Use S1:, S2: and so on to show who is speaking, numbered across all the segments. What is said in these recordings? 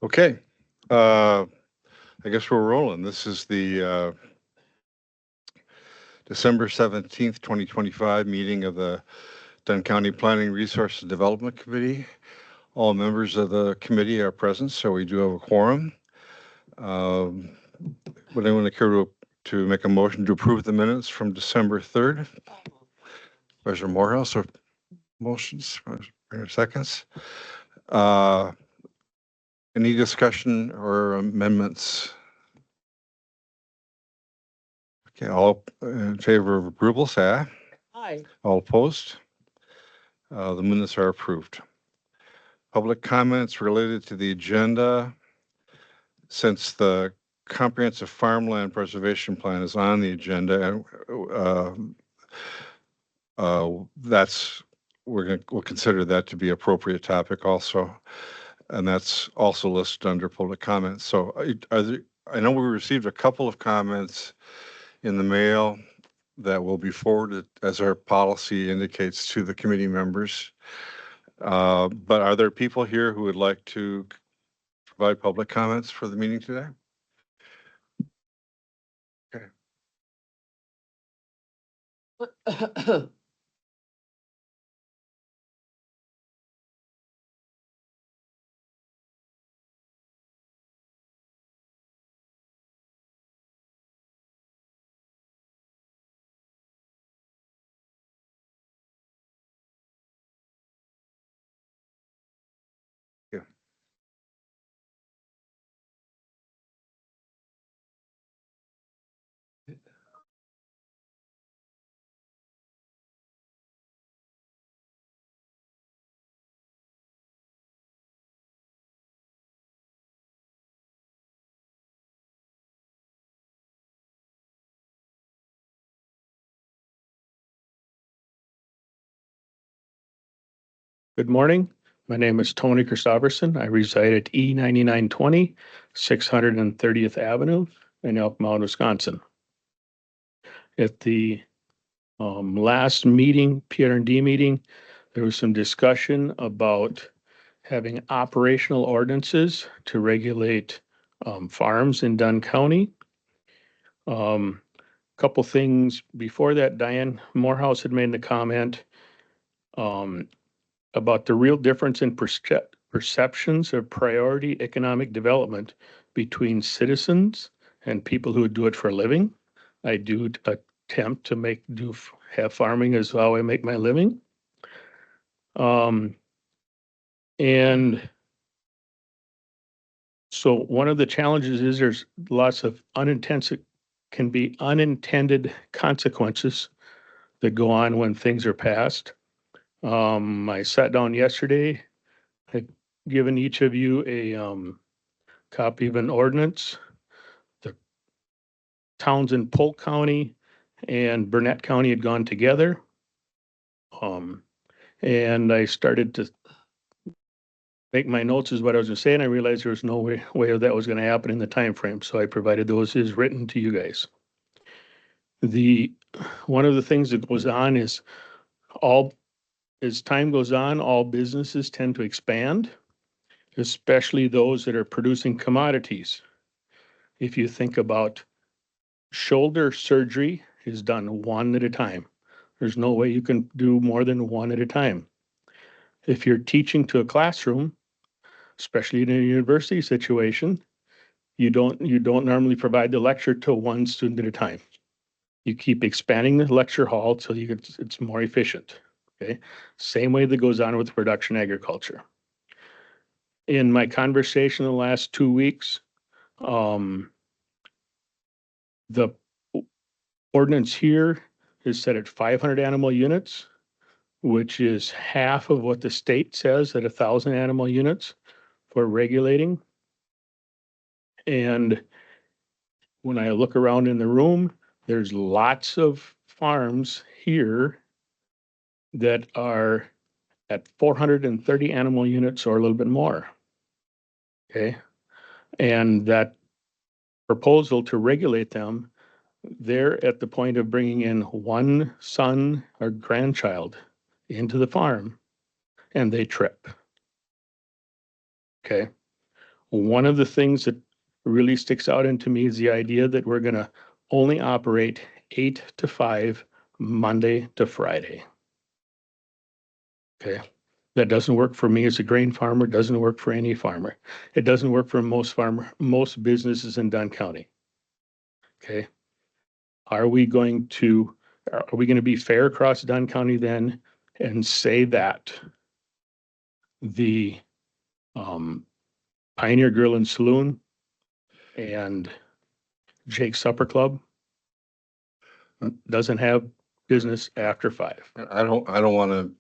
S1: Okay, I guess we're rolling. This is the December 17th, 2025 meeting of the Dunn County Planning Resources Development Committee. All members of the committee are present, so we do have a quorum. Would anyone care to make a motion to approve the minutes from December 3rd? Treasurer Morehouse, or motions, seconds? Any discussion or amendments? Okay, all in favor of approval, say aye.
S2: Aye.
S1: All opposed? The minutes are approved. Public comments related to the agenda. Since the comprehensive farmland preservation plan is on the agenda, we'll consider that to be appropriate topic also, and that's also listed under public comments. So I know we received a couple of comments in the mail that will be forwarded as our policy indicates to the committee members. But are there people here who would like to provide public comments for the meeting today? Okay.
S3: Good morning. My name is Tony Christopherson. I reside at E9920, 630th Avenue in Elk Mound, Wisconsin. At the last meeting, PRD meeting, there was some discussion about having operational ordinances to regulate farms in Dunn County. Couple things before that, Diane Morehouse had made the comment about the real difference in perceptions of priority economic development between citizens and people who do it for a living. I do attempt to have farming as how I make my living. And so one of the challenges is there's lots of unintended consequences that go on when things are passed. I sat down yesterday, had given each of you a copy of an ordinance. The towns in Polk County and Burnett County had gone together. And I started to make my notes as what I was going to say, and I realized there was no way that was going to happen in the time frame. So I provided those as written to you guys. One of the things that goes on is as time goes on, all businesses tend to expand, especially those that are producing commodities. If you think about shoulder surgery is done one at a time. There's no way you can do more than one at a time. If you're teaching to a classroom, especially in a university situation, you don't normally provide the lecture to one student at a time. You keep expanding the lecture hall till it's more efficient. Okay, same way that goes on with production agriculture. In my conversation the last 2 weeks, the ordinance here is set at 500 animal units, which is half of what the state says at 1,000 animal units for regulating. And when I look around in the room, there's lots of farms here that are at 430 animal units or a little bit more. Okay. And that proposal to regulate them, they're at the point of bringing in one son or grandchild into the farm and they trip. Okay. One of the things that really sticks out into me is the idea that we're going to only operate 8 to 5 Monday to Friday. Okay. That doesn't work for me as a grain farmer, doesn't work for any farmer. It doesn't work for most businesses in Dunn County. Okay. Are we going to be fair across Dunn County then and say that the Pioneer Grill and Saloon and Jake's Supper Club doesn't have business after 5?
S1: I don't want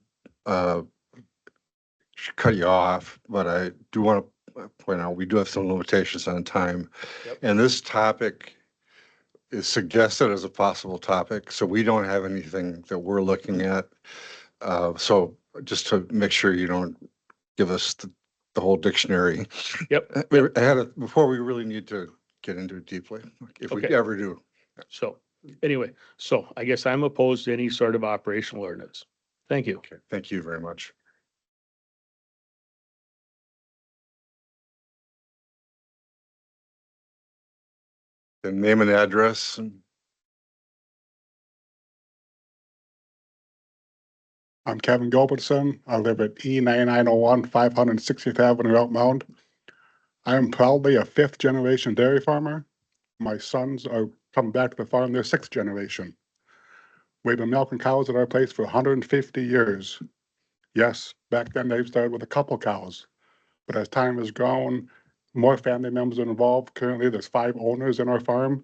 S1: to cut you off, but I do want to point out we do have some limitations on time.
S3: Yep.
S1: And this topic is suggested as a possible topic, so we don't have anything that we're looking at. So just to make sure you don't give us the whole dictionary.
S3: Yep.
S1: Before we really need to get into it deeply, if we
S3: Okay.
S1: ever do.
S3: So anyway, so I guess I'm opposed to any sort of operational ordinance. Thank you.
S1: Okay, thank you very much. The name and address.
S2: I'm Kevin Gilbertson. I live at E9901 560th Avenue, Out Mound. I am proudly a 5th generation dairy farmer. My sons are coming back to the farm, they're 6th generation. We've been milking cows at our place for 150 years. Yes, back then they started with a couple cows, but as time has gone, more family members are involved. Currently, there's 5 owners in our farm.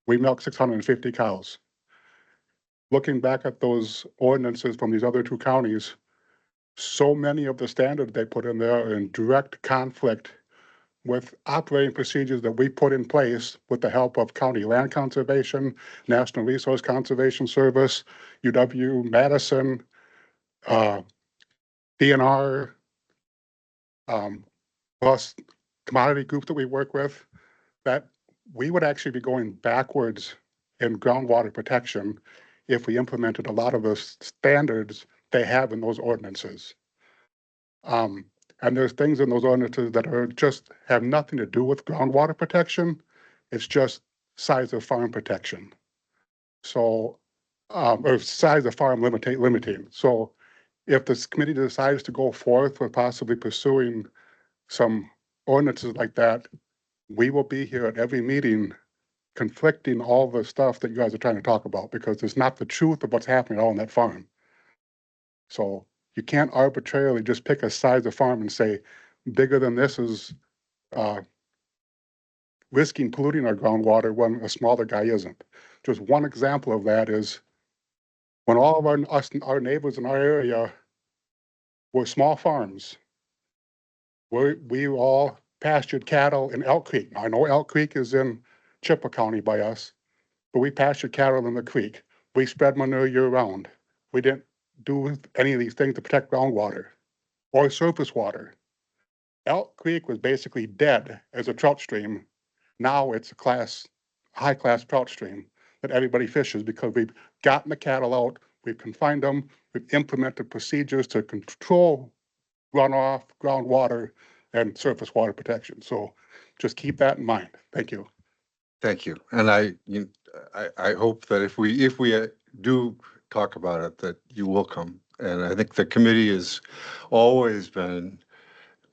S2: We milk 650 cows. Looking back at those ordinances from these other 2 counties, so many of the standards they put in there are in direct conflict with operating procedures that we put in place with the help of County Land Conservation, National Resource Conservation Service, UW, Madison, DNR, plus commodity group that we work with, that we would actually be going backwards in groundwater protection if we implemented a lot of the standards they have in those ordinances. And there's things in those ordinances that are just have nothing to do with groundwater protection. It's just size of farm protection. So, or size of farm limiting. So if this committee decides to go forth with possibly pursuing some ordinances like that, we will be here at every meeting conflicting all the stuff that you guys are trying to talk about, because it's not the truth of what's happening all on that farm. So you can't arbitrarily just pick a size of farm and say bigger than this is risking polluting our groundwater when a smaller guy isn't. Just one example of that is when all of our neighbors in our area were small farms, we all pastured cattle in Elk Creek. Now, I know Elk Creek is in Chippewa County by us, but we pastured cattle in the creek. We spread manure year round. We didn't do any of these things to protect groundwater or surface water. Elk Creek was basically dead as a trout stream. Now it's a high class trout stream that everybody fishes because we've gotten the cattle out, we've confined them, we've implemented procedures to control runoff, groundwater, and surface water protection. So just keep that in mind. Thank you.
S1: Thank you. And I hope that if we do talk about it, that you will come. And I think the committee has always been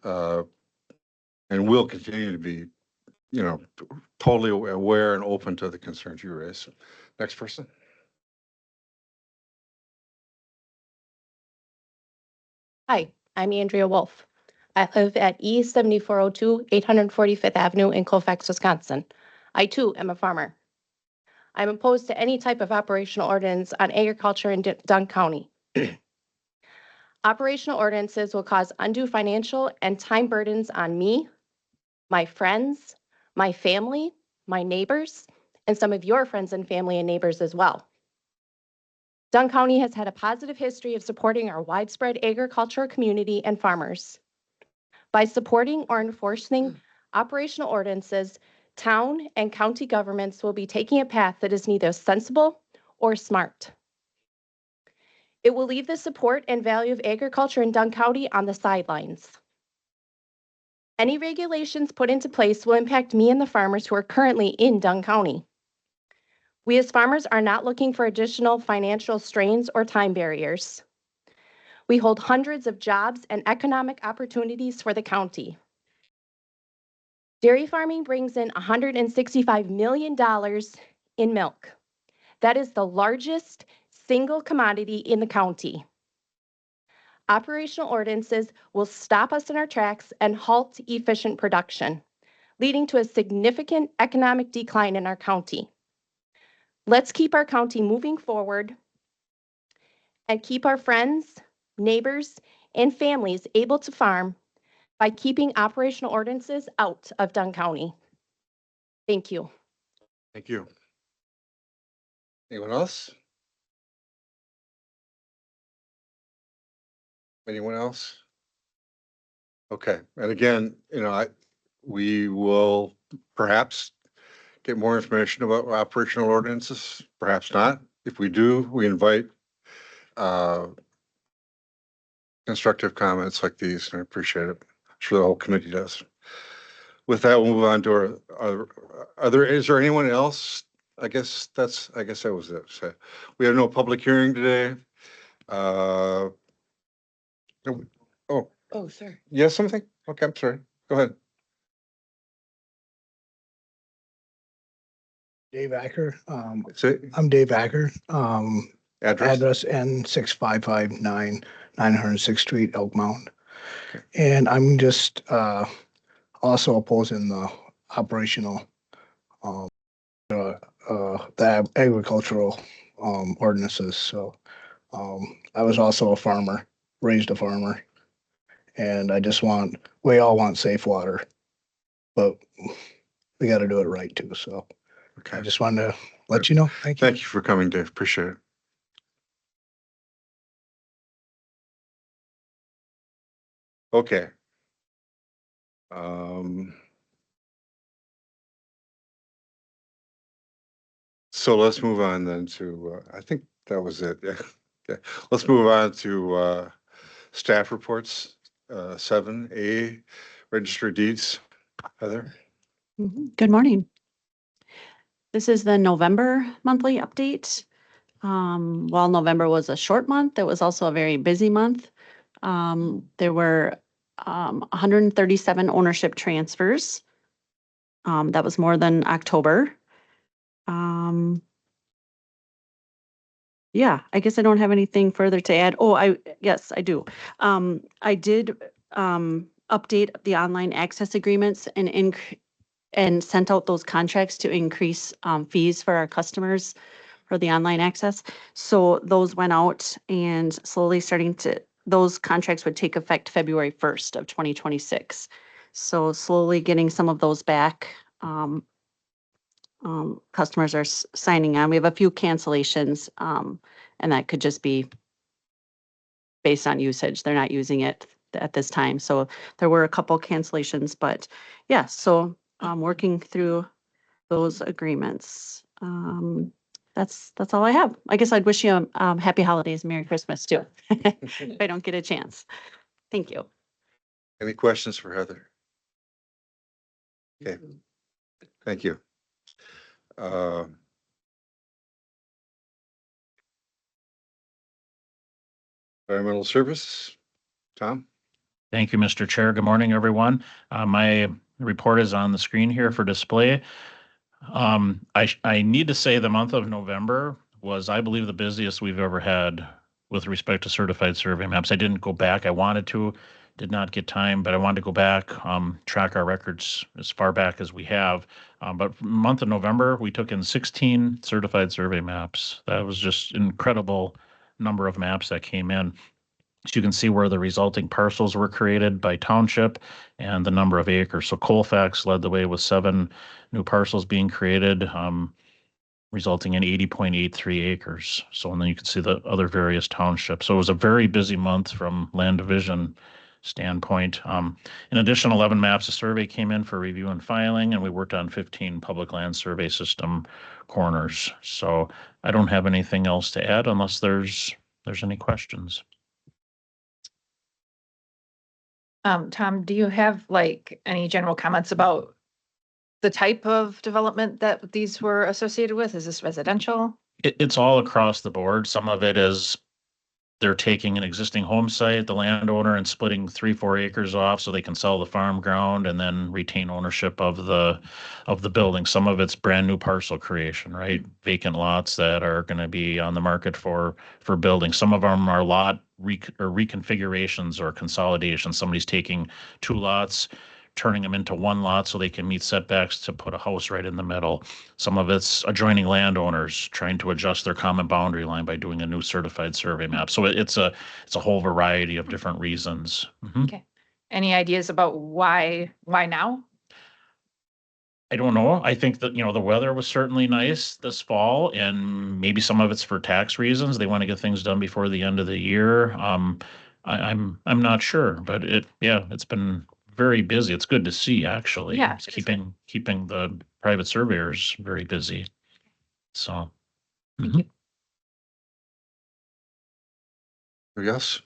S1: and will continue to be, totally aware and open to the concerns you raise. Next person.
S4: Hi, I'm Andrea Wolf. I live at E7402 845th Avenue in Colfax, Wisconsin. I too am a farmer. I'm opposed to any type of operational ordinance on agriculture in Dunn County. Operational ordinances will cause undue financial and time burdens on me, my friends, my family, my neighbors, and some of your friends and family and neighbors as well. Dunn County has had a positive history of supporting our widespread agricultural community and farmers. By supporting or enforcing operational ordinances, town and county governments will be taking a path that is neither sensible or smart. It will leave the support and value of agriculture in Dunn County on the sidelines. Any regulations put into place will impact me and the farmers who are currently in Dunn County. We as farmers are not looking for additional financial strains or time barriers. We hold hundreds of jobs and economic opportunities for the county. Dairy farming brings in $165 million in milk. That is the largest single commodity in the county. Operational ordinances will stop us in our tracks and halt efficient production, leading to a significant economic decline in our county. Let's keep our county moving forward and keep our friends, neighbors, and families able to farm by keeping operational ordinances out of Dunn County. Thank you.
S1: Thank you. Anyone else? Anyone else? Okay, and again, we will perhaps get more information about operational ordinances, perhaps not. If we do, we invite constructive comments like these, and I appreciate it. I'm sure the whole committee does. With that, we'll move on to is there anyone else? I guess that was it. So we have no public hearing today. Oh,
S4: Sir.
S1: yes, something? Okay, I'm sorry. Go ahead.
S5: Dave Acker.
S1: Say
S5: I'm Dave Acker.
S1: address.
S5: Address N6559 906th Street, Elk Mound.
S1: Okay.
S5: And I'm just also opposing the operational, the agricultural ordinances. So I was also a farmer, raised a farmer, and we all want safe water, but we got to do it right too. So
S1: Okay.
S5: I just wanted to let you know. Thank you.
S1: Thank you for coming, Dave. Appreciate it. Okay. So let's move on then to, I think that was it. Yeah. Okay. Let's move on to staff reports, 7A, register deeds. Heather?
S6: Good morning. This is the November monthly update. While November was a short month, it was also a very busy month. There were 137 ownership transfers. That was more than October. Yeah, I guess I don't have anything further to add. Oh, yes, I do. I did update the online access agreements and sent out those contracts to increase fees for our customers for the online access. So those went out and slowly those contracts would take effect February 1st of 2026. So slowly getting some of those back. Customers are signing on. We have a few cancellations, and that could just be based on usage. They're not using it at this time. So there were a couple cancellations, but yeah, so working through those agreements. That's all I have. I guess I'd wish you happy holidays, Merry Christmas too, if I don't get a chance. Thank you.
S1: Any questions for Heather? Okay. Thank you. Environmental services, Tom?
S7: Thank you, Mr. Chair. Good morning, everyone. My report is on the screen here for display. I need to say the month of November was, I believe, the busiest we've ever had with respect to certified survey maps. I didn't go back. I wanted to did not get time, but I wanted to go back, track our records as far back as we have. But for the month of November, we took in 16 certified survey maps. That was just incredible number of maps that came in. So you can see where the resulting parcels were created by township and the number of acres. So Colfax led the way with 7 new parcels being created, resulting in 80.83 acres. So, and then you can see the other various townships. So it was a very busy month from land division standpoint. In addition, 11 maps of survey came in for review and filing, and we worked on 15 public land survey system corners. So I don't have anything else to add unless there's any questions.
S8: Tom, do you have like any general comments about the type of development that these were associated with? Is this residential?
S7: It's all across the board. Some of it is they're taking an existing home site, the landowner, and splitting 3-4 acres off so they can sell the farm ground and then retain ownership of the building. Some of it's brand new parcel creation, right? Vacant lots that are going to be on the market for building. Some of them are lot reconfigurations or consolidations. Somebody's taking 2 lots, turning them into 1 lot so they can meet setbacks to put a house right in the middle. Some of it's adjoining landowners trying to adjust their common boundary line by doing a new certified survey map. So it's a whole variety of different reasons. Mhm.
S8: Okay. Any ideas about why now?
S7: I don't know. I think that, the weather was certainly nice this fall, and maybe some of it's for tax reasons. They want to get things done before the end of the year. I'm not sure, but it's been very busy. It's good to see, actually.
S8: Yeah,
S7: It's
S8: it is
S7: keeping the private surveyors very busy. So.
S8: Thank
S7: mhm.
S8: you.
S1: Yes?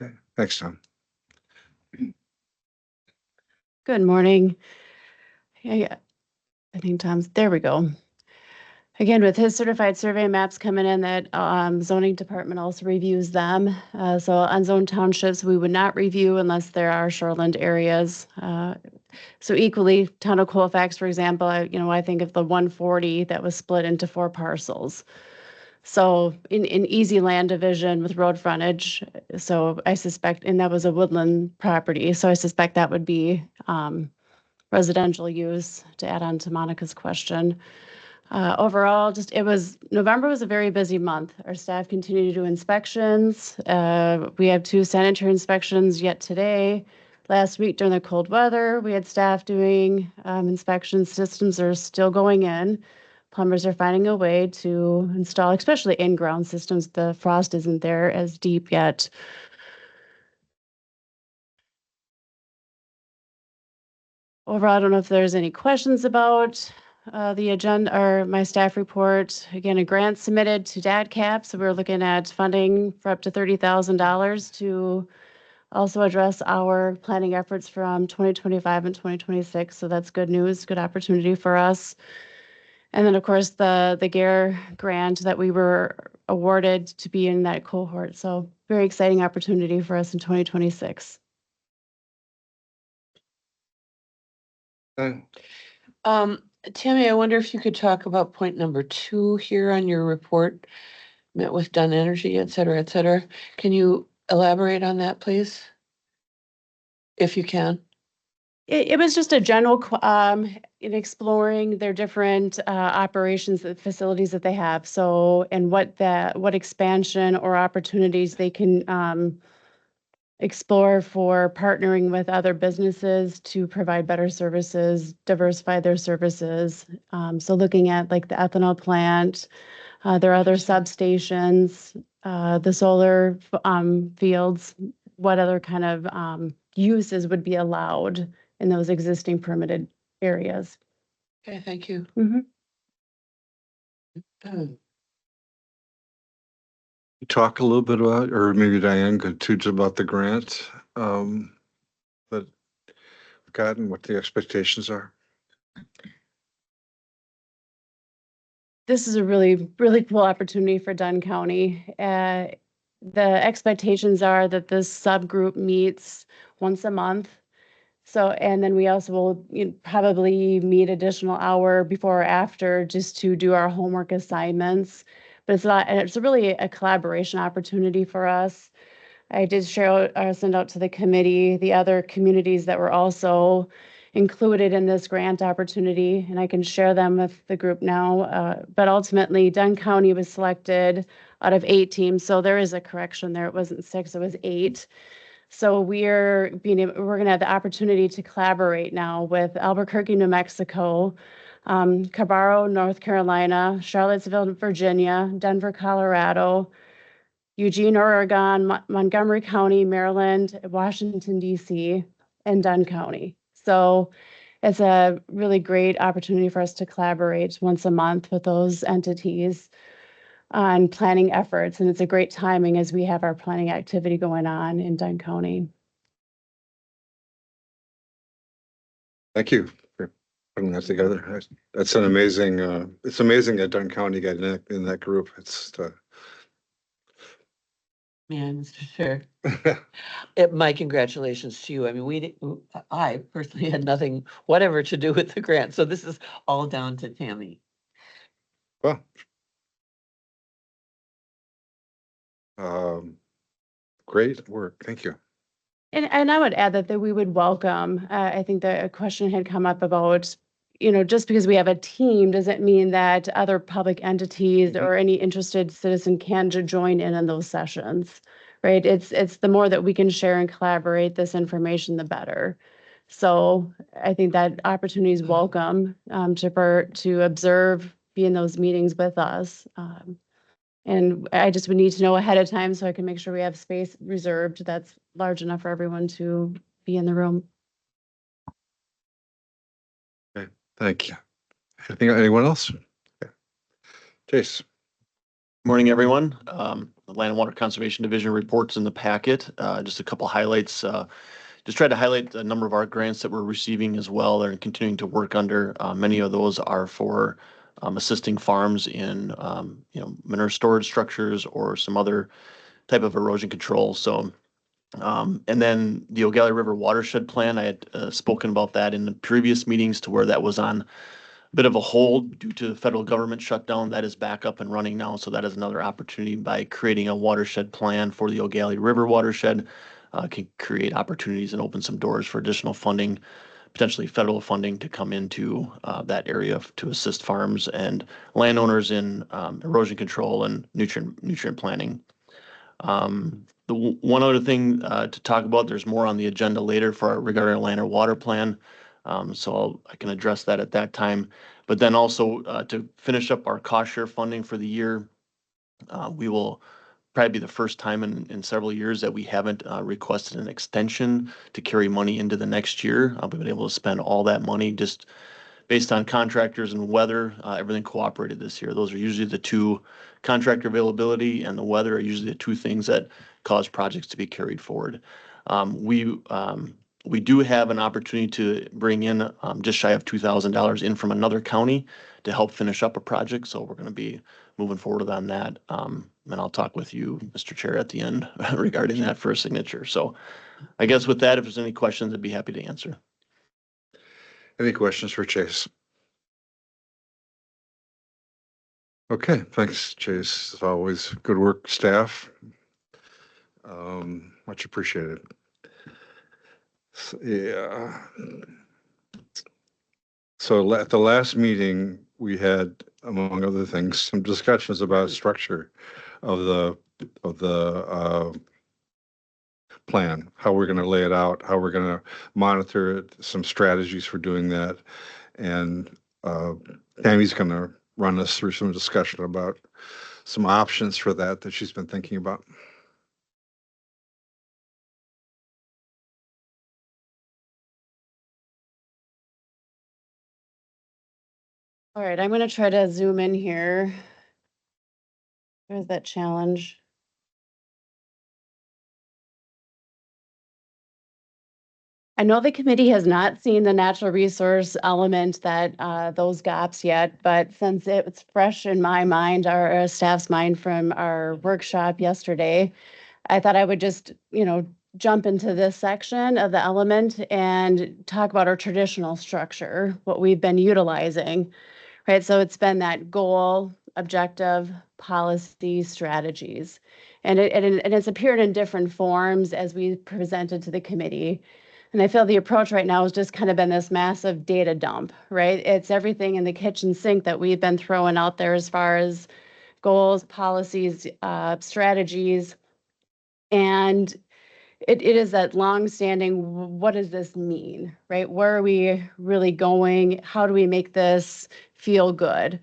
S1: Okay, thanks, Tom.
S6: Good morning. Yeah, I think Tom's, there we go. Again, with his certified survey maps coming in, that zoning department also reviews them. So on zone townships, we would not review unless there are shoreland areas. So equally, town of Colfax, for example, I think of the 140 that was split into 4 parcels. So in easy land division with road frontage, so I suspect, and that was a woodland property, so I suspect that would be residential use, to add on to Monica's question. Overall, November was a very busy month. Our staff continued to do inspections. We have 2 sanitary inspections yet today. Last week during the cold weather, we had staff doing inspections. Systems are still going in. Plumbers are finding a way to install, especially in-ground systems. The frost isn't there as deep yet. Overall, I don't know if there's any questions about the agenda or my staff report. Again, a grant submitted to DATCAP, so we're looking at funding for up to $30,000 to also address our planning efforts from 2025 and 2026. So that's good news, good opportunity for us. And then, of course, the GARE grant that we were awarded to be in that cohort. So very exciting opportunity for us in 2026.
S9: Tammy, I wonder if you could talk about point number 2 here on your report, met with Dunn Energy, et cetera, et cetera. Can you elaborate on that, please? If you can.
S6: It was just a general, in exploring their different operations, the facilities that they have. So, and what expansion or opportunities they can explore for partnering with other businesses to provide better services, diversify their services. So looking at like the ethanol plant, their other substations, the solar fields, what other kind of uses would be allowed in those existing permitted areas.
S9: Okay, thank you.
S6: Mhm.
S1: Talk a little bit about, or maybe Diane could too, about the grant that we've gotten, what the expectations are.
S6: This is a really, really cool opportunity for Dunn County. The expectations are that this subgroup meets once a month. So, and then we also will probably meet additional hour before or after just to do our homework assignments. But it's really a collaboration opportunity for us. I did send out to the committee the other communities that were also included in this grant opportunity, and I can share them with the group now. But ultimately, Dunn County was selected out of 8 teams, so there is a correction there. It wasn't 6, it was 8. So we're going to have the opportunity to collaborate now with Albuquerque, New Mexico, Cabarro, North Carolina, Charlottesville, Virginia, Denver, Colorado, Eugene, Oregon, Montgomery County, Maryland, Washington, D.C., and Dunn County. So it's a really great opportunity for us to collaborate once a month with those entities on planning efforts. And it's a great timing as we have our planning activity going on in Dunn County.
S1: Thank you for putting that together. That's an amazing, it's amazing that Dunn County got in that group. It's,
S9: Man, Mr. Chair, my congratulations to you. I mean, I personally had nothing, whatever to do with the grant, so this is all down to Tammy.
S1: well, great work. Thank you.
S6: And I would add that we would welcome, I think that a question had come up about, just because we have a team, doesn't mean that other public entities or any interested citizen can join in those sessions, right? It's the more that we can share and collaborate this information, the better. So I think that opportunity is welcome to observe, be in those meetings with us. And I just would need to know ahead of time so I can make sure we have space reserved that's large enough for everyone to be in the room.
S1: Okay, thank you. Anyone else? Okay. Chase.
S10: Morning, everyone. The Land and Water Conservation Division reports in the packet. Just a couple highlights. Just tried to highlight a number of our grants that we're receiving as well and continuing to work under. Many of those are for assisting farms in manure storage structures or some other type of erosion control. So, and then the O'Galley River Watershed Plan, I had spoken about that in the previous meetings to where that was on bit of a hold due to the federal government shutdown. That is back up and running now. So that is another opportunity by creating a watershed plan for the O'Galley River watershed, can create opportunities and open some doors for additional funding, potentially federal funding to come into that area to assist farms and landowners in erosion control and nutrient planning. The one other thing to talk about, there's more on the agenda later regarding our land or water plan. So I can address that at that time. But then also to finish up our cost share funding for the year, we will probably be the first time in several years that we haven't requested an extension to carry money into the next year. We've been able to spend all that money just based on contractors and weather. Everything cooperated this year. Those are usually the two, contractor availability and the weather are usually the two things that cause projects to be carried forward. We do have an opportunity to bring in just shy of $2,000 in from another county to help finish up a project. So we're going to be moving forward on that. And I'll talk with you, Mr. Chair, at the end regarding that for a signature. So I guess with that, if there's any questions, I'd be happy to answer.
S1: Any questions for Chase? Okay, thanks, Chase. As always, good work, staff. Much appreciated. So, yeah. So at the last meeting, we had, among other things, some discussions about structure of the plan, how we're going to lay it out, how we're going to monitor it, some strategies for doing that. And Tammy's going to run us through some discussion about some options for that she's been thinking about.
S6: All right, I'm going to try to zoom in here. There's that challenge. I know the committee has not seen the natural resource element that those gaps yet, but since it's fresh in my mind, our staff's mind from our workshop yesterday, I thought I would just, jump into this section of the element and talk about our traditional structure, what we've been utilizing, right? So it's been that goal objective, policy, strategies. And it's appeared in different forms as we presented to the committee. And I feel the approach right now has just kind of been this massive data dump, right? It's everything in the kitchen sink that we've been throwing out there as far as goals, policies, strategies. And it is that long-standing, what does this mean, right? Where are we really going? How do we make this feel good?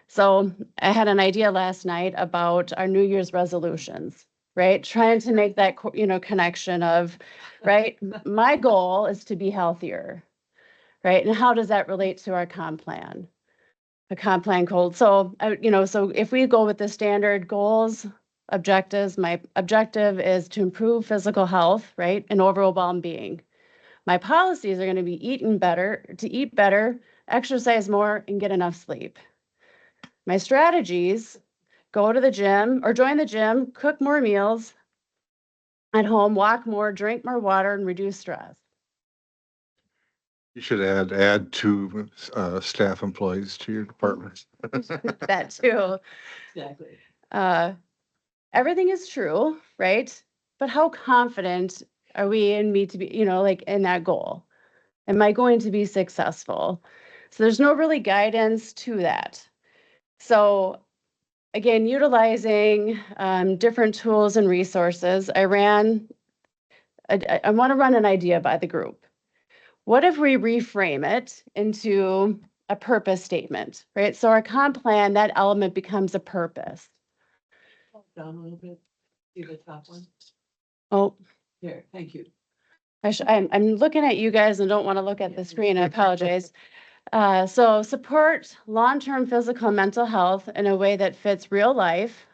S6: So I had an idea last night about our New Year's resolutions, right? Trying to make that, connection of, right? My goal is to be healthier, right? And how does that relate to our comp plan? A comp plan goal. So, so if we go with the standard goals, objectives, my objective is to improve physical health, right? And overall well-being. My policies are going to be to eat better, exercise more, and get enough sleep. My strategies, go to the gym or join the gym, cook more meals at home, walk more, drink more water, and reduce stress.
S1: You should add two staff employees to your department.
S6: That too.
S9: Exactly.
S6: Everything is true, right? But how confident are we in me to be, like in that goal? Am I going to be successful? So there's no really guidance to that. So again, utilizing different tools and resources, I want to run an idea by the group. What if we reframe it into a purpose statement, right? So our comp plan, that element becomes a purpose.
S9: Down a little bit, see the top one.
S6: Oh,
S9: There, thank you.
S6: I'm looking at you guys and don't want to look at the screen. I apologize. So support long-term physical and mental health in a way that fits real life,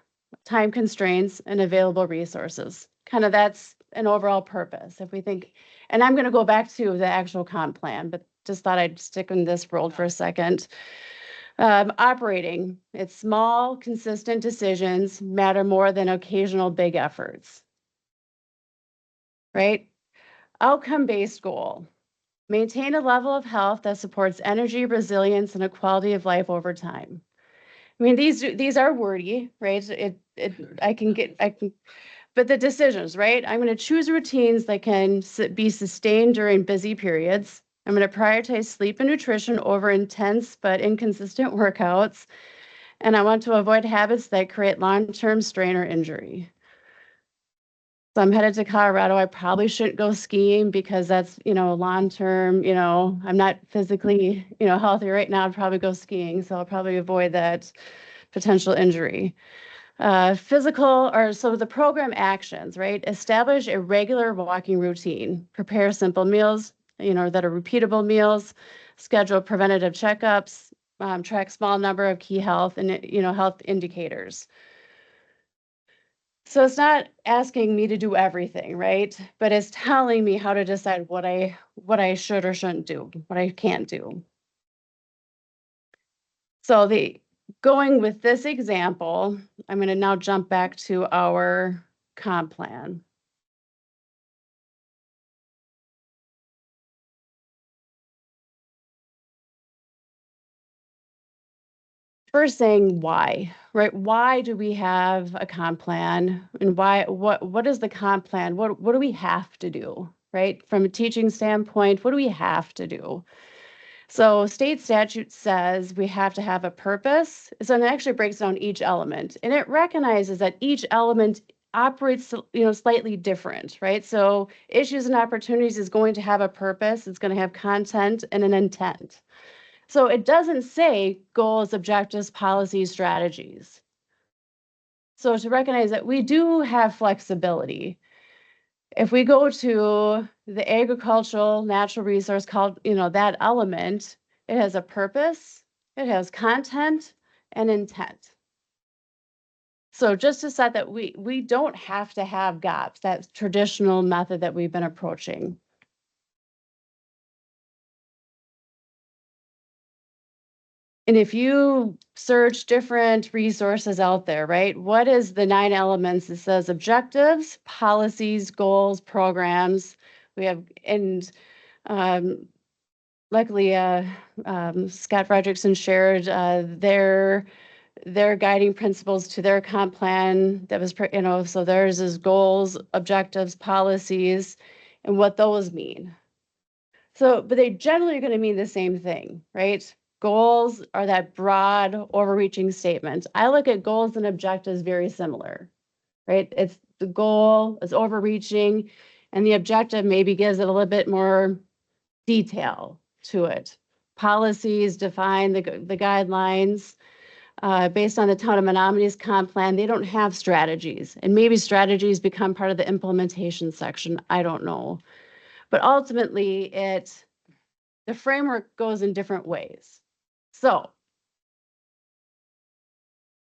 S6: time constraints, and available resources. Kind of that's an overall purpose. If we think, and I'm going to go back to the actual comp plan, but just thought I'd stick in this world for a second. Operating, it's small, consistent decisions matter more than occasional big efforts. Right? Outcome-based goal. Maintain a level of health that supports energy, resilience, and a quality of life over time. I mean, these are wordy, right? But the decisions, right? I'm going to choose routines that can be sustained during busy periods. I'm going to prioritize sleep and nutrition over intense but inconsistent workouts. And I want to avoid habits that create long-term strain or injury. So I'm headed to Colorado. I probably shouldn't go skiing because that's, long-term, I'm not physically, healthy right now. I'd probably go skiing. So I'll probably avoid that potential injury. So the program actions, right? Establish a regular walking routine, prepare simple meals, that are repeatable meals, schedule preventative checkups, track small number of key health and, health indicators. So it's not asking me to do everything, right? But it's telling me how to decide what I should or shouldn't do, what I can't do. So going with this example, I'm going to now jump back to our comp plan. First saying why, right? Why do we have a comp plan and what is the comp plan? What do we have to do, right? From a teaching standpoint, what do we have to do? So state statute says we have to have a purpose. So it actually breaks down each element and it recognizes that each element operates, slightly different, right? So issues and opportunities is going to have a purpose. It's going to have content and an intent. So it doesn't say goals, objectives, policies, strategies. So to recognize that we do have flexibility. If we go to the agricultural natural resource called, that element, it has a purpose, it has content and intent. So just to set that we don't have to have GOPS, that traditional method that we've been approaching. And if you search different resources out there, right? What is the 9 elements? It says objectives, policies, goals, programs. We have, and luckily, Scott Frederickson shared their guiding principles to their comp plan that was, so theirs is goals, objectives, policies, and what those mean. So, but they generally are going to mean the same thing, right? Goals are that broad, overreaching statement. I look at goals and objectives very similar, right? It's the goal is overreaching, and the objective maybe gives it a little bit more detail to it. Policies define the guidelines based on the town of Menominee's comp plan. They don't have strategies, and maybe strategies become part of the implementation section. I don't know. But ultimately, the framework goes in different ways. So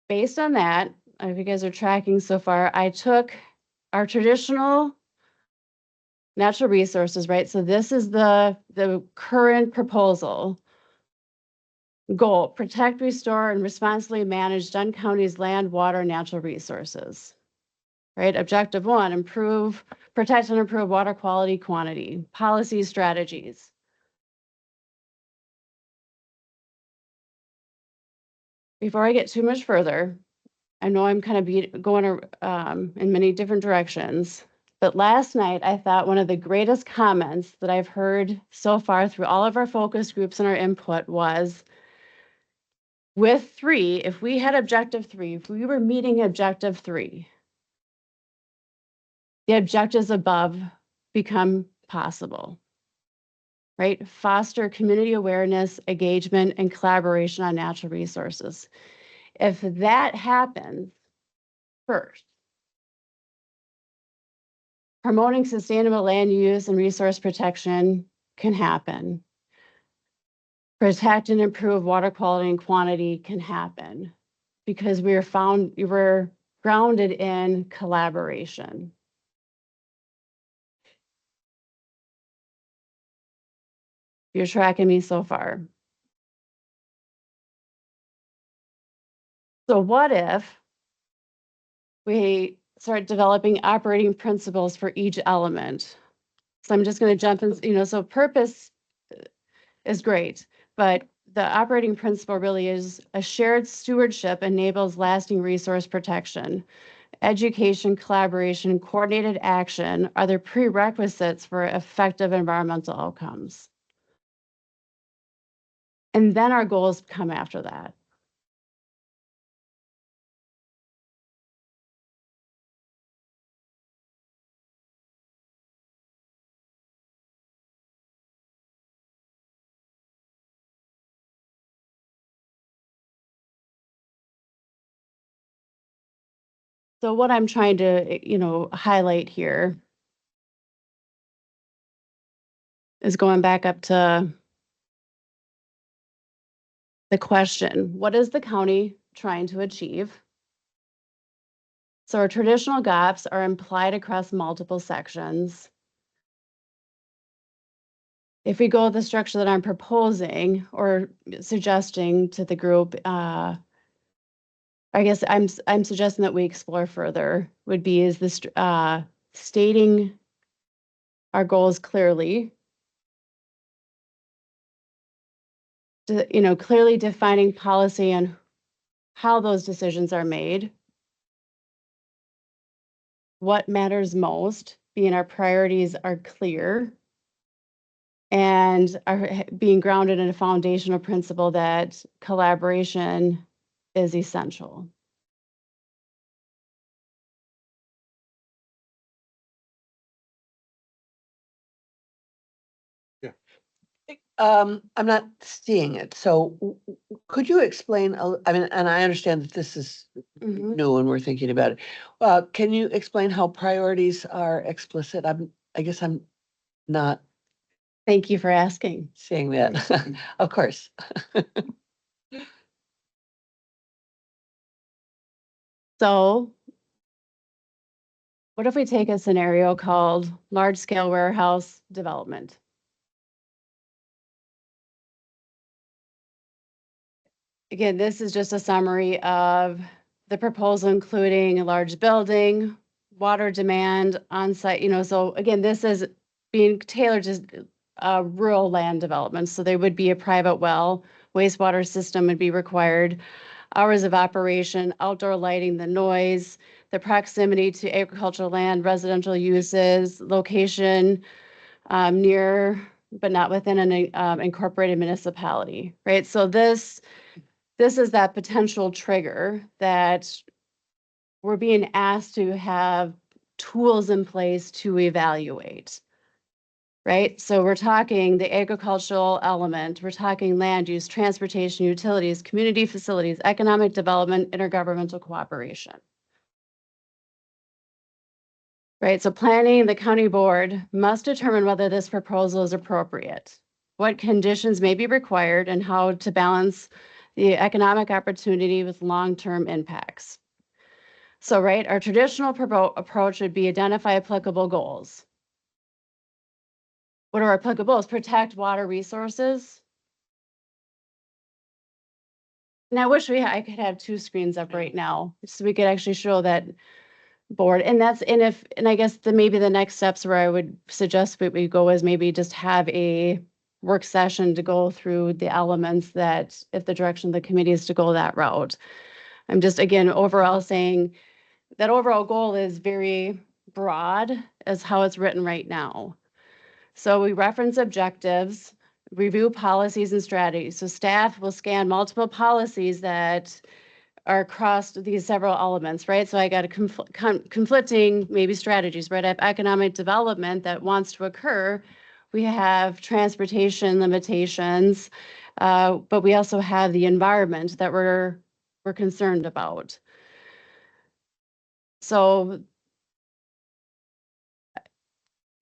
S6: based on that, if you guys are tracking so far, I took our traditional natural resources, right? So this is the current proposal. Goal, protect, restore, and responsibly manage Dunn County's land, water, and natural resources. Right? Objective 1, protect and improve water quality, quantity, policies, strategies. Before I get too much further, I know I'm kind of going in many different directions, but last night I thought one of the greatest comments that I've heard so far through all of our focus groups and our input was, with 3, if we had objective 3, if we were meeting objective 3, the objectives above become possible, right? Foster community awareness, engagement, and collaboration on natural resources. If that happens first, promoting sustainable land use and resource protection can happen. Protect and improve water quality and quantity can happen because we're grounded in collaboration. You're tracking me so far. So what if we start developing operating principles for each element? So I'm just going to jump in, so purpose is great, but the operating principle really is a shared stewardship enables lasting resource protection. Education, collaboration, coordinated action are the prerequisites for effective environmental outcomes. And then our goals come after that. So what I'm trying to, highlight here is going back up to the question, what is the county trying to achieve? So our traditional gaps are implied across multiple sections. If we go with the structure that I'm proposing or suggesting to the group, I guess I'm suggesting that we explore further would be is this stating our goals clearly, clearly defining policy and how those decisions are made, what matters most, being our priorities are clear, and are being grounded in a foundational principle that collaboration is essential.
S9: I'm not seeing it. So could you explain, I mean, and I understand that this is
S6: Mhm.
S9: new and we're thinking about it. Can you explain how priorities are explicit? I guess I'm not
S6: Thank you for asking.
S9: seeing that. Of course.
S6: So what if we take a scenario called large-scale warehouse development? Again, this is just a summary of the proposal, including a large building, water demand, on-site, so again, this is being tailored to rural land development. So there would be a private well, wastewater system would be required. hours of operation, outdoor lighting, the noise, the proximity to agricultural land, residential uses, location near but not within an incorporated municipality, right? So this is that potential trigger that we're being asked to have tools in place to evaluate, right? So we're talking the agricultural element, we're talking land use, transportation, utilities, community facilities, economic development, intergovernmental cooperation. Right, so planning, the county board must determine whether this proposal is appropriate, what conditions may be required, and how to balance the economic opportunity with long-term impacts. So, right, our traditional approach would be identify applicable goals. What are applicable goals? Protect water resources. And I wish I could have two screens up right now so we could actually show that board. And I guess maybe the next steps where I would suggest we go is maybe just have a work session to go through the elements that if the direction of the committee is to go that route. I'm just, again, overall saying that overall goal is very broad as how it's written right now. So we reference objectives, review policies and strategies. So staff will scan multiple policies that are across these several elements, right? So I got a conflicting maybe strategies, right? I have economic development that wants to occur. We have transportation limitations, but we also have the environment that we're concerned about. So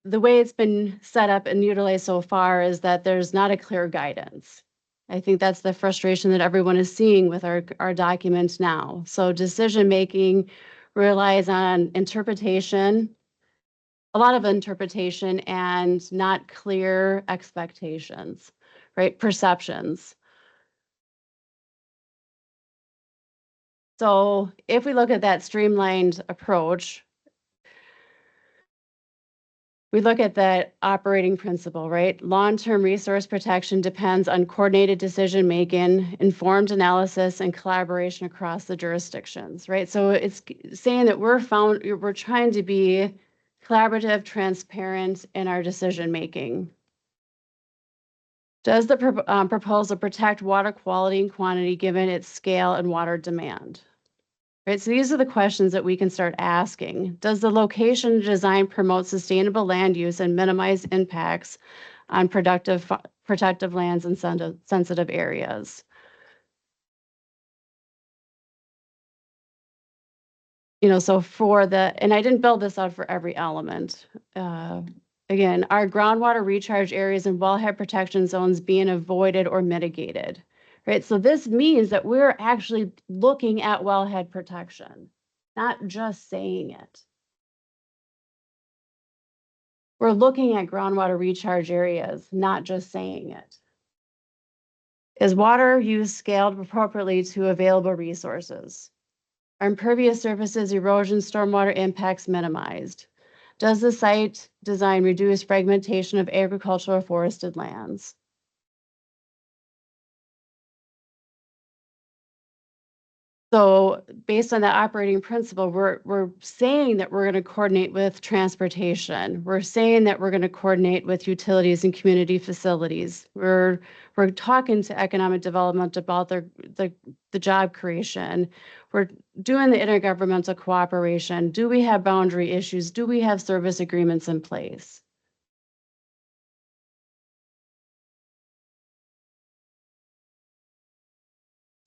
S6: the way it's been set up and utilized so far is that there's not a clear guidance. I think that's the frustration that everyone is seeing with our documents now. So decision-making relies on interpretation, a lot of interpretation, and not clear expectations, right? Perceptions. So if we look at that streamlined approach, we look at that operating principle, right? Long-term resource protection depends on coordinated decision-making, informed analysis, and collaboration across the jurisdictions, right? So it's saying that we're trying to be collaborative, transparent in our decision-making. Does the proposal protect water quality and quantity given its scale and water demand? Right, so these are the questions that we can start asking. Does the location design promote sustainable land use and minimize impacts on productive lands and sensitive areas? So and I didn't build this out for every element. Again, are groundwater recharge areas and wellhead protection zones being avoided or mitigated? Right, so this means that we're actually looking at wellhead protection, not just saying it. We're looking at groundwater recharge areas, not just saying it. Is water use scaled appropriately to available resources? Are impervious surfaces, erosion, stormwater impacts minimized? Does the site design reduce fragmentation of agricultural or forested lands? So based on that operating principle, we're saying that we're going to coordinate with transportation. We're saying that we're going to coordinate with utilities and community facilities. We're talking to economic development about the job creation. We're doing the intergovernmental cooperation. Do we have boundary issues? Do we have service agreements in place?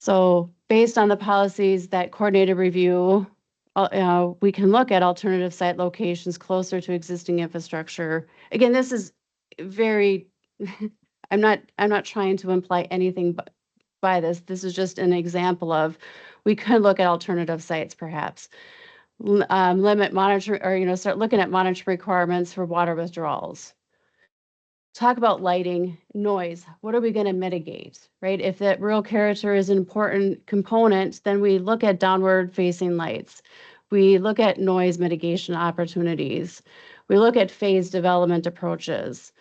S6: So based on the policies that coordinated review, we can look at alternative site locations closer to existing infrastructure. Again, this is very, I'm not trying to imply anything by this. This is just an example of, we could look at alternative sites perhaps. Limit monitoring, or start looking at monitoring requirements for water withdrawals. Talk about lighting, noise. What are we going to mitigate, right? If that rural character is an important component, then we look at downward facing lights. We look at noise mitigation opportunities. We look at phase development approaches.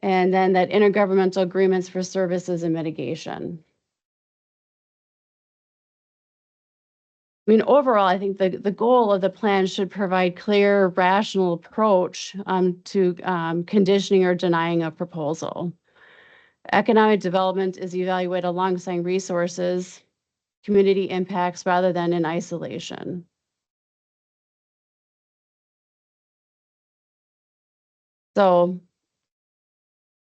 S6: And then that intergovernmental agreements for services and mitigation. I mean, overall, I think the goal of the plan should provide clear, rational approach to conditioning or denying a proposal. Economic development is evaluated alongside resources, community impacts rather than in isolation. So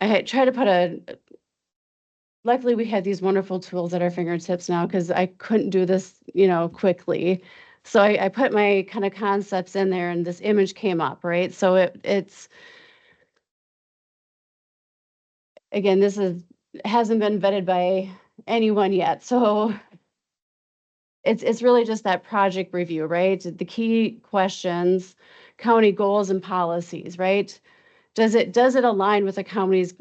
S6: I had tried to put luckily we had these wonderful tools at our fingertips now because I couldn't do this, quickly. So I put my kind of concepts in there and this image came up, right? So it's, again, hasn't been vetted by anyone yet. So it's really just that project review, right? The key questions, county goals and policies, right? Does it align with the county's,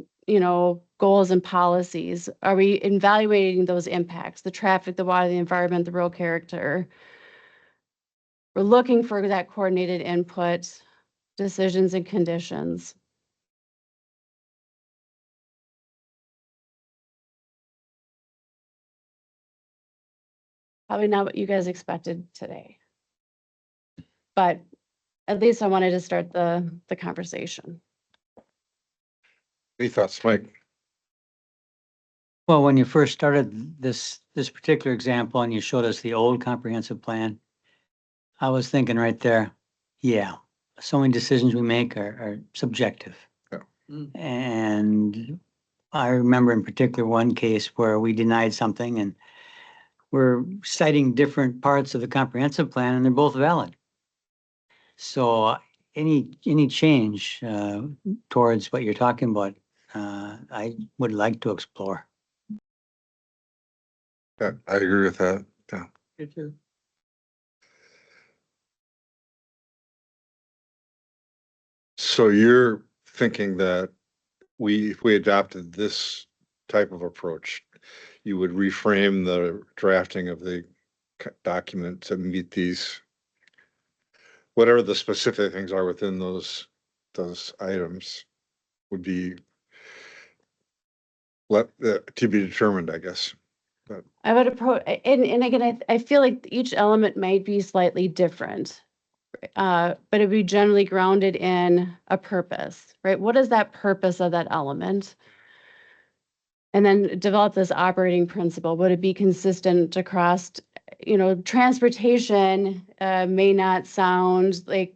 S6: goals and policies? Are we evaluating those impacts, the traffic, the water, the environment, the real character? We're looking for that coordinated input, decisions and conditions. Probably not what you guys expected today. But at least I wanted to start the conversation.
S1: Any thoughts, Mike?
S11: Well, when you first started this particular example and you showed us the old comprehensive plan, I was thinking right there, yeah, so many decisions we make are subjective.
S1: Yeah.
S11: And I remember in particular one case where we denied something and we're citing different parts of the comprehensive plan and they're both valid. So any change towards what you're talking about, I would like to explore.
S1: Yeah, I agree with that. Yeah.
S11: Me too.
S1: So you're thinking that if we adopted this type of approach, you would reframe the drafting of the document to meet these, whatever the specific things are within those items would be to be determined, I guess.
S6: I would approach, and again, I feel like each element might be slightly different, but it'd be generally grounded in a purpose, right? What is that purpose of that element? And then develop this operating principle. Would it be consistent across, transportation may not sound like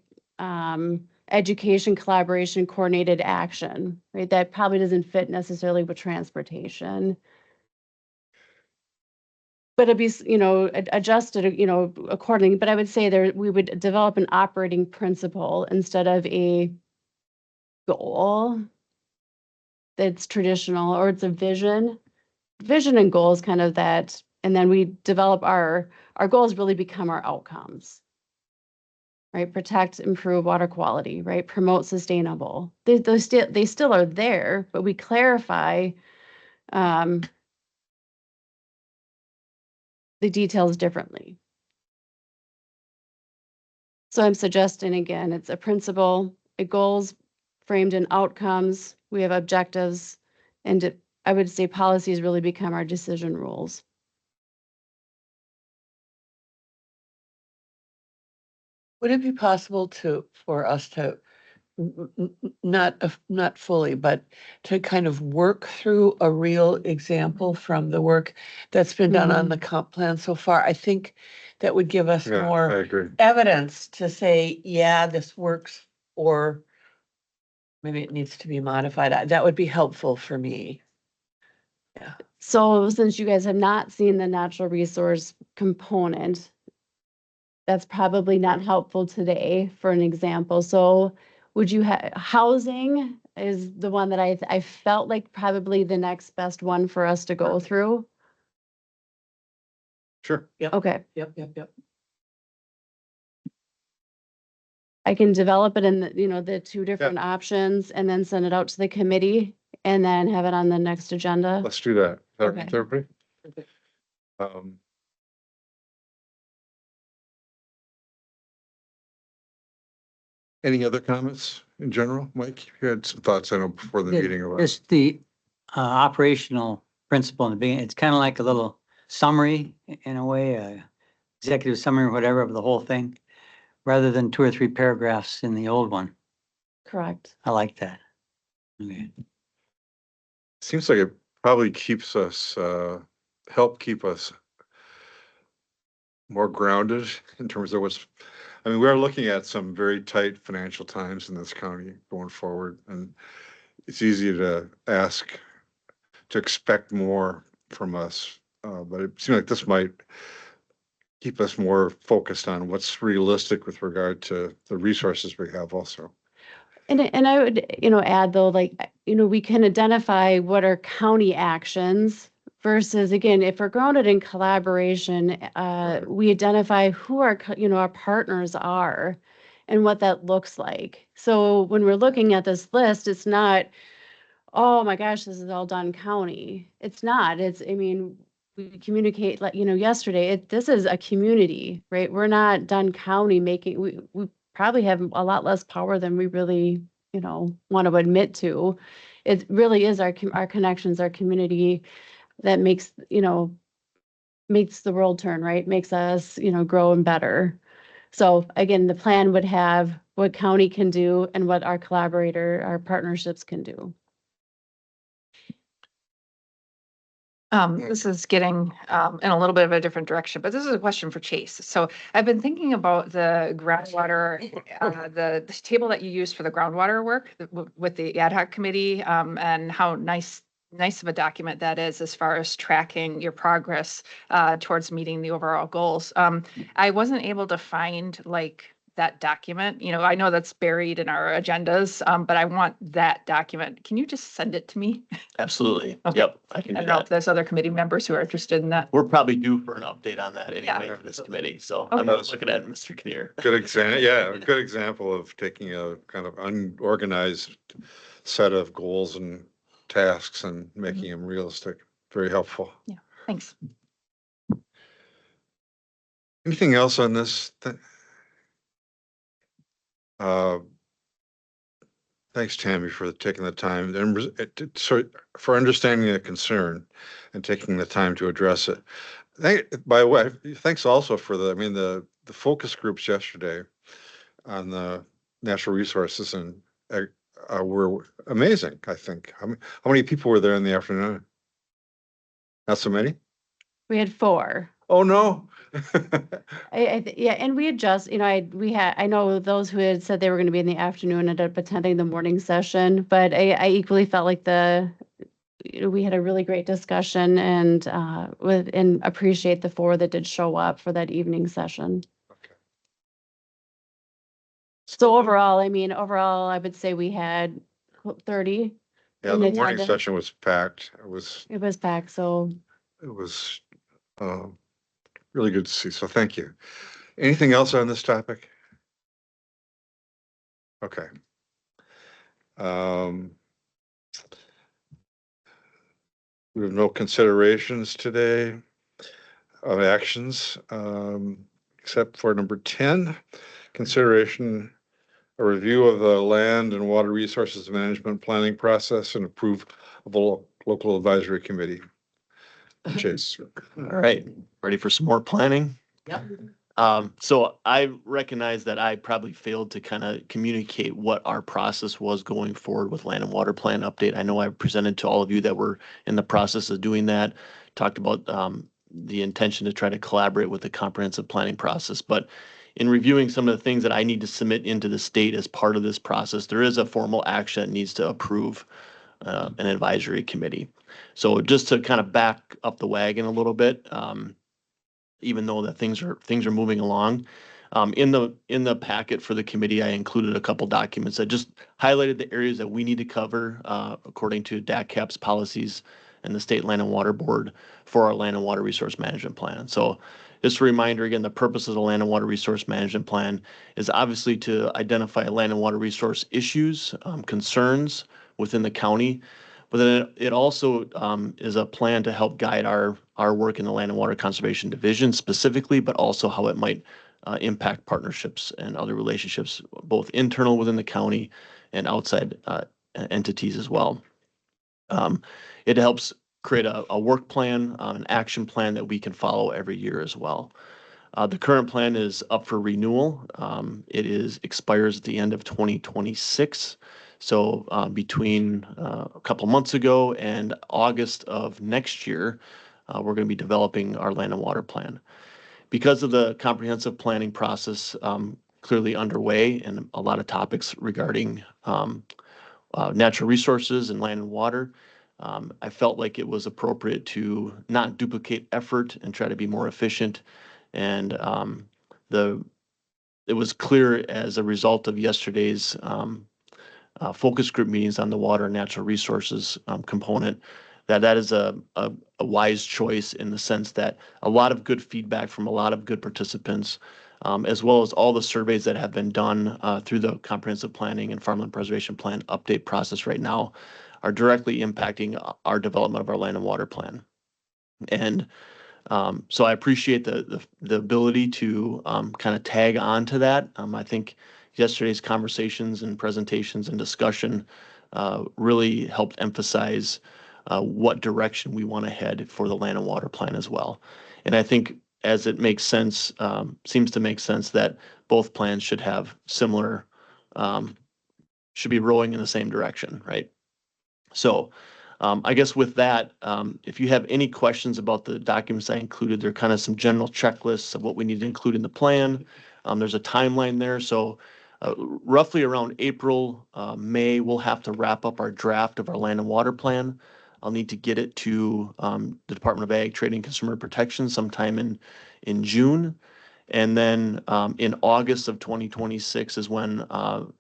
S6: education, collaboration, coordinated action, right? That probably doesn't fit necessarily with transportation. But it'd be, adjusted, accordingly. But I would say we would develop an operating principle instead of a goal that's traditional, or it's a vision. Vision and goals kind of that, and then we develop our goals really become our outcomes. Right? Protect, improve water quality, right? Promote sustainable. They still are there, but we clarify the details differently. So I'm suggesting, again, it's a principle, goals framed in outcomes. We have objectives, and I would say policies really become our decision rules.
S9: Would it be possible for us to, not fully, but to kind of work through a real example from the work that's been done on the comp plan so far? I think that would give us
S1: Yeah, I
S9: more
S1: agree.
S9: evidence to say, yeah, this works, or maybe it needs to be modified. That would be helpful for me. Yeah.
S6: So since you guys have not seen the natural resource component, that's probably not helpful today for an example. So would you have, housing is the one that I felt like probably the next best one for us to go through.
S1: Sure.
S6: Okay,
S9: Yep.
S6: I can develop it in the two different options and then send it out to the committee and then have it on the next agenda.
S1: Let's do that. Is that
S6: Okay.
S1: right, everybody?
S9: Perfect.
S1: Any other comments in general? Mike, you had some thoughts, I know, before the meeting about.
S11: Just the operational principle in the beginning, it's kind of like a little summary in a way, executive summary or whatever of the whole thing, rather than 2 or 3 paragraphs in the old one.
S6: Correct.
S11: I like that. Okay.
S1: Seems like it probably keeps us, help keep us more grounded in terms of I mean, we're looking at some very tight financial times in this county going forward, and it's easy to expect more from us. But it seems like this might keep us more focused on what's realistic with regard to the resources we have also.
S6: And I would, add though, like, we can identify what are county actions versus, again, if we're grounded in collaboration, we identify who our partners are and what that looks like. So when we're looking at this list, it's not, oh my gosh, this is all Dunn County. It's not. We communicate like, yesterday, this is a community, right? We're not Dunn County we probably have a lot less power than we really, want to admit to. It really is our connections, our community that makes the world turn, right? Makes us, grow and better. So again, the plan would have what county can do and what our partnerships can do.
S8: This is getting in a little bit of a different direction, but this is a question for Chase. So I've been thinking about the groundwater, the table that you used for the groundwater work with the ad hoc committee, and how nice of a document that is as far as tracking your progress towards meeting the overall goals. I wasn't able to find like that document. I know that's buried in our agendas, but I want that document. Can you just send it to me?
S10: Absolutely.
S8: Okay.
S10: Yep, I can
S8: I
S10: do
S8: don't know if
S10: that.
S8: there's other committee members who are interested in that.
S10: We're probably due for an update on that anyway
S8: Yeah.
S10: for this committee, so
S8: Okay.
S10: I'm looking at Mr. Kinnear.
S1: A good example of taking a kind of unorganized set of goals and tasks and making them realistic. Very helpful.
S8: Yeah, thanks.
S1: Anything else on this? Thanks, Tammy, for taking the time and for understanding the concern and taking the time to address it. By the way, thanks also for the focus groups yesterday on the natural resources and were amazing, I think. How many people were there in the afternoon? Not so many?
S6: We had 4.
S1: Oh, no.
S6: Yeah, and we adjust, I know those who had said they were going to be in the afternoon ended up attending the morning session, but I equally felt like we had a really great discussion and appreciate the 4 that did show up for that evening session.
S1: Okay.
S6: So overall, I would say we had 30.
S1: Yeah,
S6: in
S1: the morning
S6: attendance.
S1: session was packed. It
S6: was packed, so.
S1: was really good to see. So thank you. Anything else on this topic? Okay. We have no considerations today of actions, except for number 10, consideration, a review of the land and water resources management planning process and approve of a local advisory committee. Chase.
S10: All right, ready for some more planning?
S9: Yep.
S10: So I recognize that I probably failed to kind of communicate what our process was going forward with land and water plan update. I know I presented to all of you that were in the process of doing that, talked about the intention to try to collaborate with the comprehensive planning process. But in reviewing some of the things that I need to submit into the state as part of this process, there is a formal action that needs to approve an advisory committee. So just to kind of back up the wagon a little bit, even though that things are moving along, in the packet for the committee, I included a couple documents that just highlighted the areas that we need to cover according to DACCAP's policies and the State Land and Water Board for our land and water resource management plan. So just a reminder again, the purpose of the land and water resource management plan is obviously to identify land and water resource issues, concerns within the county. But then it also is a plan to help guide our work in the Land and Water Conservation Division specifically, but also how it might impact partnerships and other relationships, both internal within the county and outside entities as well. It helps create a work plan, an action plan that we can follow every year as well. The current plan is up for renewal. It expires at the end of 2026. So between a couple months ago and August of next year, we're going to be developing our land and water plan. Because of the comprehensive planning process clearly underway and a lot of topics regarding natural resources and land and water, I felt like it was appropriate to not duplicate effort and try to be more efficient. And it was clear as a result of yesterday's focus group meetings on the water and natural resources component that is a wise choice in the sense that a lot of good feedback from a lot of good participants, as well as all the surveys that have been done through the comprehensive planning and farmland preservation plan update process right now are directly impacting our development of our land and water plan. And so I appreciate the ability to kind of tag on to that. I think yesterday's conversations and presentations and discussion really helped emphasize what direction we want to head for the land and water plan as well. And I think as it makes sense, seems to make sense that both plans should have similar, should be rowing in the same direction, right? So I guess with that, if you have any questions about the documents I included, they're kind of some general checklists of what we need to include in the plan. There's a timeline there. So roughly around April, May, we'll have to wrap up our draft of our land and water plan. I'll need to get it to the Department of Ag, Trade and Consumer Protection sometime in June. And then in August of 2026 is when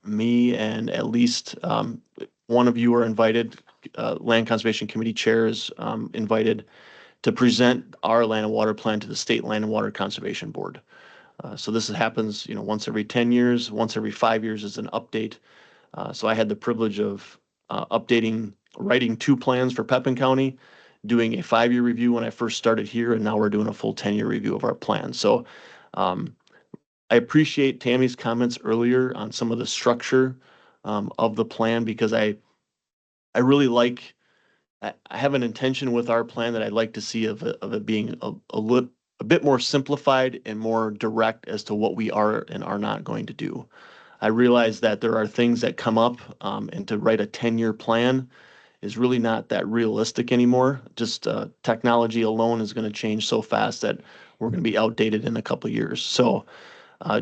S10: me and at least one of you are invited, Land Conservation Committee Chair is invited to present our land and water plan to the State Land and Water Conservation Board. So this happens, once every 10 years, once every 5 years is an update. So I had the privilege of writing 2 plans for Pepin County, doing a 5-year review when I first started here, and now we're doing a full 10-year review of our plan. So I appreciate Tammy's comments earlier on some of the structure of the plan, because I really like, I have an intention with our plan that I'd like to see of it being a bit more simplified and more direct as to what we are and are not going to do. I realize that there are things that come up, and to write a 10-year plan is really not that realistic anymore. Just technology alone is going to change so fast that we're going to be outdated in a couple of years. So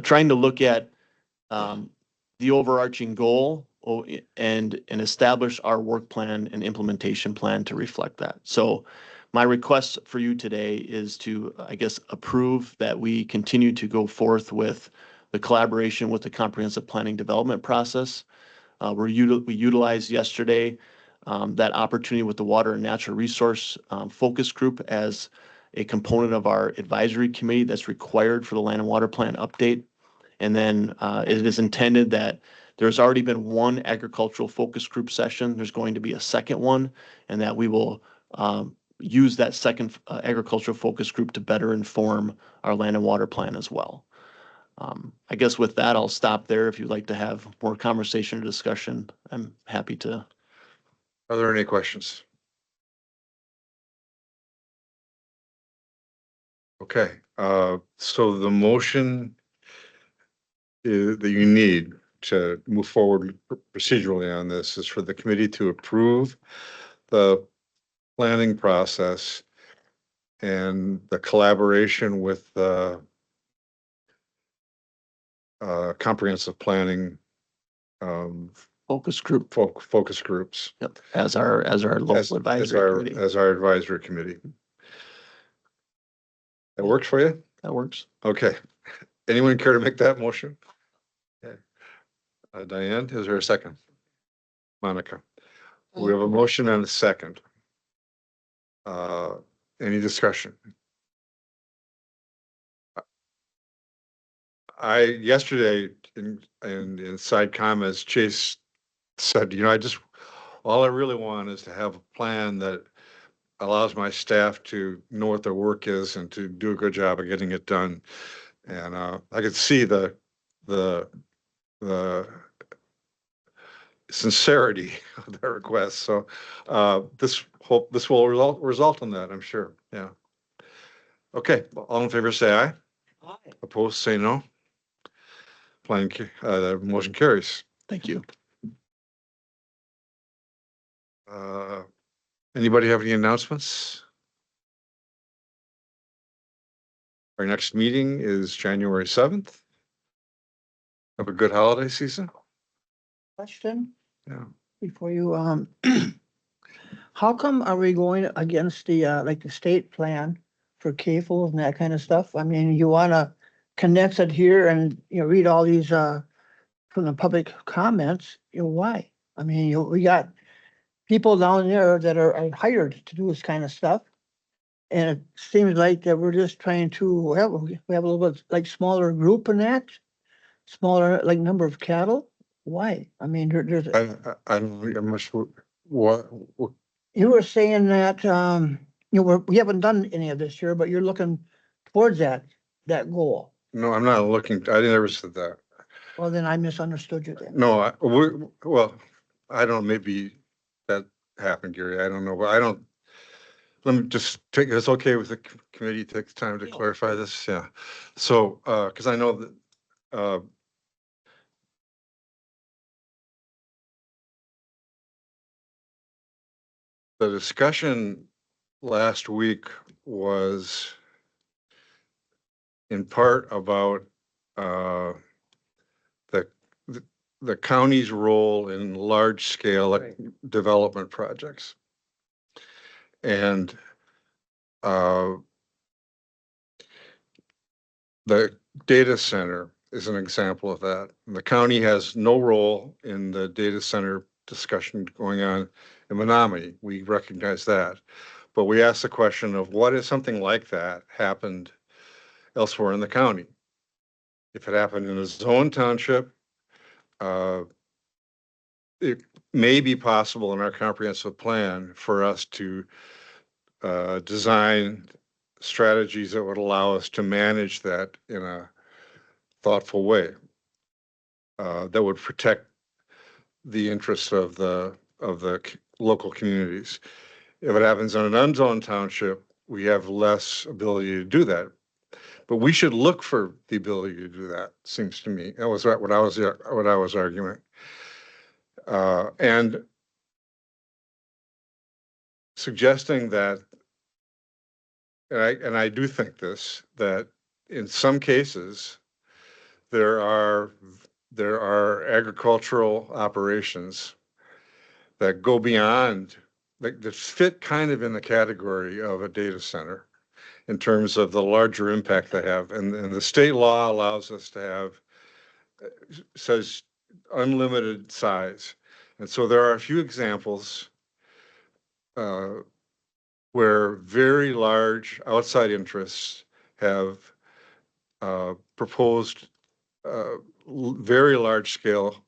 S10: trying to look at the overarching goal and establish our work plan and implementation plan to reflect that. So my request for you today is to, I guess, approve that we continue to go forth with the collaboration with the comprehensive planning development process. We utilized yesterday that opportunity with the water and natural resource focus group as a component of our advisory committee that's required for the land and water plan update. And then it is intended that there's already been one agricultural focus group session. There's going to be a second one, and that we will use that second agricultural focus group to better inform our land and water plan as well. I guess with that, I'll stop there. If you'd like to have more conversation or discussion, I'm happy to.
S1: Are there any questions? Okay, so the motion that you need to move forward procedurally on this is for the committee to approve the planning process and the collaboration with the comprehensive planning
S10: Focus group.
S1: Focus groups.
S10: Yep. As our local advisory committee.
S1: As our advisory committee. That works for you?
S10: That works.
S1: Okay. Anyone care to make that motion? Okay. Diane, is there a second? Monica. We have a motion and a second. Any discussion? Yesterday in side comments, Chase said, all I really want is to have a plan that allows my staff to know what their work is and to do a good job of getting it done. And I could see the sincerity of their request. So this will result in that, I'm sure. Yeah. Okay. All in favor, say aye. Opposed, say no. The motion carries.
S10: Thank you.
S1: Anybody have any announcements? Our next meeting is January 7th. Have a good holiday season.
S12: Question
S1: Yeah.
S12: before you, how come are we going against the, like the state plan for CAFOs and that kind of stuff? I mean, you wanna condense it here and, read all these, from the public comments, why? I mean, we got people down there that are hired to do this kind of stuff. And it seems like that we're just trying to, we have a little bit like smaller group in that, smaller like number of cattle. Why? I mean, there's,
S1: I don't, I'm not sure what,
S12: you were saying that, we haven't done any of this year, but you're looking towards that goal.
S1: no, I'm not looking, I never said that.
S12: Well, then I misunderstood you then.
S1: No, well, I don't, maybe that happened, Gary. I don't know, but I don't, let me just take, it's okay with the committee, take the time to clarify this. Yeah. So, cause I know that, the discussion last week was in part about, the, the county's role in large scale development projects. And, the data center is an example of that. The county has no role in the data center discussion going on in Menominee. We recognize that. But we asked the question of what if something like that happened elsewhere in the county? If it happened in a zone township, it may be possible in our comprehensive plan for us to design strategies that would allow us to manage that in a thoughtful way that would protect the interests of the local communities. If it happens in an unzoned township, we have less ability to do that. But we should look for the ability to do that, seems to me. That was what I was arguing. And suggesting that, and I do think this, that in some cases, there are agricultural operations that go beyond, that fit kind of in the category of a data center in terms of the larger impact they have. And the state law allows us to have, says unlimited size. And so there are a few examples where very large outside interests have proposed very large scale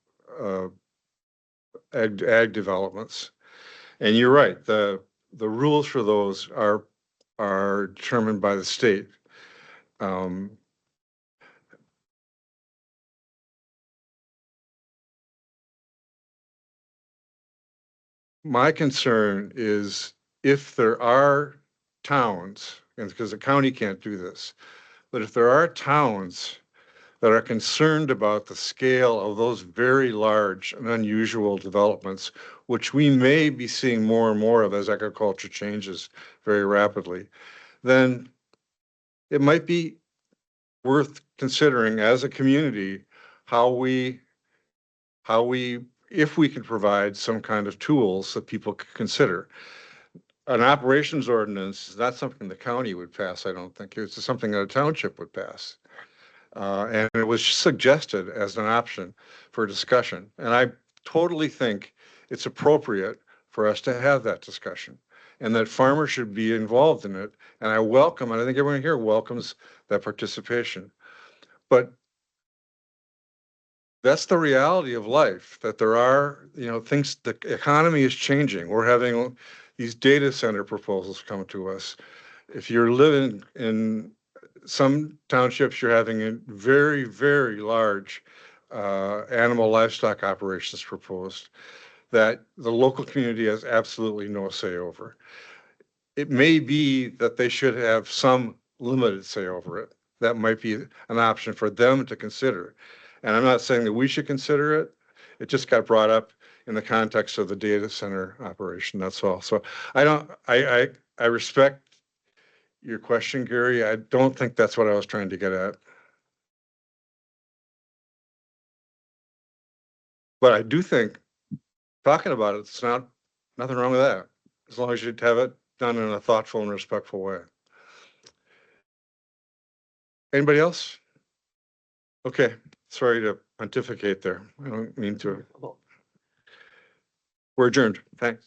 S1: ag developments. And you're right, the rules for those are determined by the state. My concern is if there are towns, and because the county can't do this, but if there are towns that are concerned about the scale of those very large and unusual developments, which we may be seeing more and more of as agriculture changes very rapidly, then it might be worth considering as a community if we can provide some kind of tools that people could consider. An operations ordinance is not something the county would pass, I don't think. It's something that a township would pass. And it was suggested as an option for discussion. And I totally think it's appropriate for us to have that discussion and that farmers should be involved in it. And I welcome, and I think everyone here welcomes that participation. But that's the reality of life, that there are, things, the economy is changing. We're having these data center proposals come to us. If you're living in some townships, you're having a very, very large animal livestock operations proposed that the local community has absolutely no say over. It may be that they should have some limited say over it, that might be an option for them to consider. And I'm not saying that we should consider it. It just got brought up in the context of the data center operation, that's all. So I respect your question, Gary. I don't think that's what I was trying to get at. But I do think talking about it's nothing wrong with that, as long as you have it done in a thoughtful and respectful way. Anybody else? Okay, sorry to pontificate there. I don't mean to. We're adjourned. Thanks.